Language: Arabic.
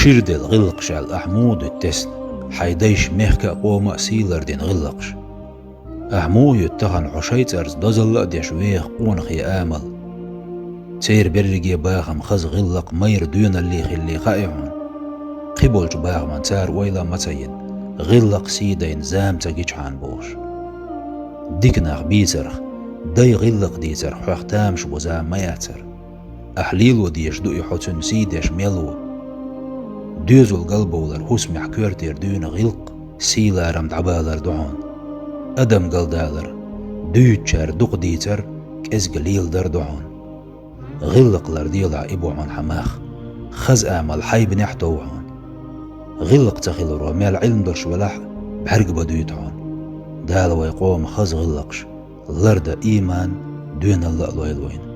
شيرد الغلقش على الأحمود التسن حيديش مهكا قوما سيلر دين غلقش أحمو يتخن عشيت أرز دزل ديش ويخ قونخ يآمل سير برقي باخم خز غلق مير دون اللي خائعون قبولج باغ من تار ويلا متين غلق سيدين زام تجيش عن بوش ديكناخ بيسرخ داي غلق ديسر حوختامش وزام ما ياتر أحليلو ديش دو يحوتن سيديش ميلو دوزو القلبولر هسمح كورتير دون غلق سيلارم دعبالر دعون أدم قلدالر دوتشار دوق ديتر كز قليل در دعون غلق لرديلا إبو عن حماخ خز آمل حي بنحتوعون غلق تخيل روميل علم درش ولح بحرق بدويتعون دالو يقوم خز غلقش لرد إيمان دون الله لويلوين